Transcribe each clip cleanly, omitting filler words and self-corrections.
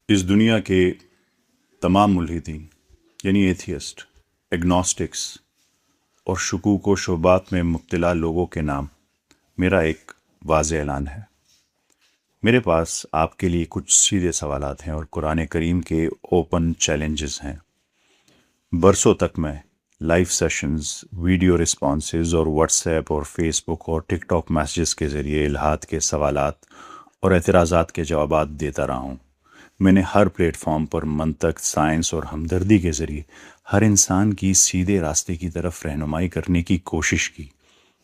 اس دنیا کے تمام ملحدین یعنی ایتھیسٹ، ایگنوسٹکس اور شکوک و شبہات میں مبتلا لوگوں کے نام میرا ایک واضح اعلان ہے۔ میرے پاس آپ کے لیے کچھ سیدھے سوالات ہیں اور قرآن کریم کے اوپن چیلنجز ہیں۔ برسوں تک میں لائیو سیشنز، ویڈیو رسپانسز اور واٹس ایپ اور فیس بک اور ٹک ٹاک میسیجز کے ذریعے الہات کے سوالات اور اعتراضات کے جوابات دیتا رہا ہوں۔ میں نے ہر پلیٹ فارم پر منطق، سائنس اور ہمدردی کے ذریعے ہر انسان کی سیدھے راستے کی طرف رہنمائی کرنے کی کوشش کی۔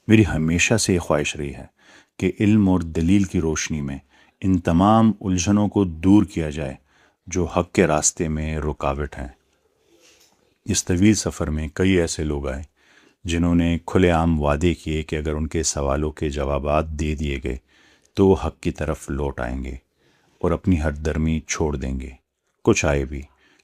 میری ہمیشہ سے یہ خواہش رہی ہے کہ علم اور دلیل کی روشنی میں ان تمام الجھنوں کو دور کیا جائے جو حق کے راستے میں رکاوٹ ہیں۔ اس طویل سفر میں کئی ایسے لوگ آئے جنہوں نے کھلے عام وعدے کیے کہ اگر ان کے سوالوں کے جوابات دے دیے گئے تو وہ حق کی طرف لوٹ آئیں گے اور اپنی ہر درمی چھوڑ دیں گے۔ کچھ آئے بھی،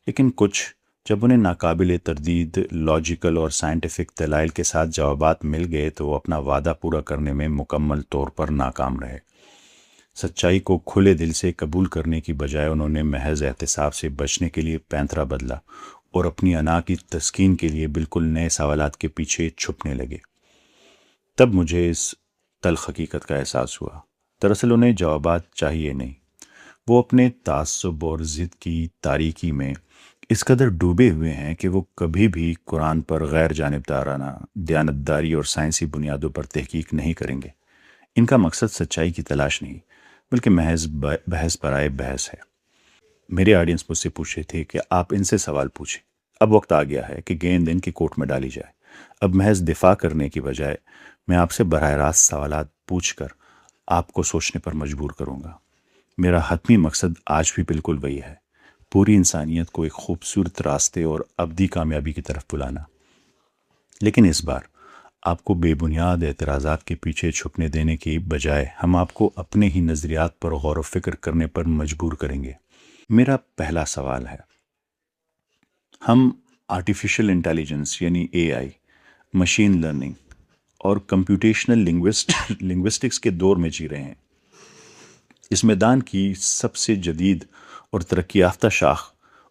لیکن کچھ جب انہیں ناقابل تردید لاجیکل اور سائنٹیفک دلائل کے ساتھ جوابات مل گئے تو وہ اپنا وعدہ پورا کرنے میں مکمل طور پر ناکام رہے۔ سچائی کو کھلے دل سے قبول کرنے کی بجائے انہوں نے محض احتساب سے بچنے کے لیے پینترا بدلا اور اپنی انا کی تسکین کے لیے بالکل نئے سوالات کے پیچھے چھپنے لگے۔ تب مجھے اس تلخ حقیقت کا احساس ہوا۔ دراصل انہیں جوابات چاہیے نہیں، وہ اپنے تعصب اور ضد کی تاریکی میں اس قدر ڈوبے ہوئے ہیں کہ وہ کبھی بھی قرآن پر غیر جانبدارانہ، دیانتداری اور سائنسی بنیادوں پر تحقیق نہیں کریں گے۔ ان کا مقصد سچائی کی تلاش نہیں بلکہ محض بحث برائے بحث ہے۔ میرے آڈینس مجھ سے پوچھ رہے تھے کہ آپ ان سے سوال پوچھیں۔ اب وقت آ گیا ہے کہ گیند ان کے کورٹ میں ڈالی جائے۔ اب محض دفاع کرنے کی بجائے میں آپ سے براہ راست سوالات پوچھ کر آپ کو سوچنے پر مجبور کروں گا۔ میرا حتمی مقصد آج بھی بالکل وہی ہے، پوری انسانیت کو ایک خوبصورت راستے اور ابدی کامیابی کی طرف بلانا۔ لیکن اس بار آپ کو بے بنیاد اعتراضات کے پیچھے چھپنے دینے کی بجائے ہم آپ کو اپنے ہی نظریات پر غور و فکر کرنے پر مجبور کریں گے۔ میرا پہلا سوال ہے، ہم آرٹیفیشل انٹیلیجنس یعنی اے آئی، مشین لرننگ اور کمپیوٹیشنل لنگوسٹکس کے دور میں جی رہے ہیں۔ اس میدان کی سب سے جدید اور ترقی یافتہ شاخ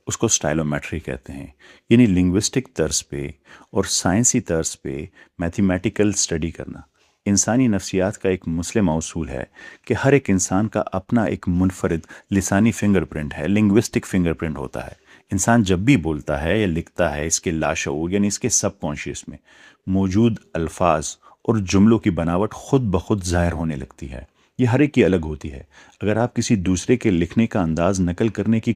اس کو سٹائلومیٹری کہتے ہیں، یعنی لنگوسٹک طرز پہ اور سائنسی طرز پہ میتھمیٹیکل اسٹڈی کرنا۔ انسانی نفسیات کا ایک مسلم اصول ہے کہ ہر ایک انسان کا اپنا ایک منفرد لسانی فنگر پرنٹ ہے، لنگوسٹک فنگر پرنٹ ہوتا ہے۔ انسان جب بھی بولتا ہے یا لکھتا ہے، اس کے لاشعور یعنی اس کے سب کانشیس میں موجود الفاظ اور جملوں کی بناوٹ خود بخود ظاہر ہونے لگتی ہے۔ یہ ہر ایک کی الگ ہوتی ہے۔ اگر آپ کسی دوسرے کے لکھنے کا انداز نقل کرنے کی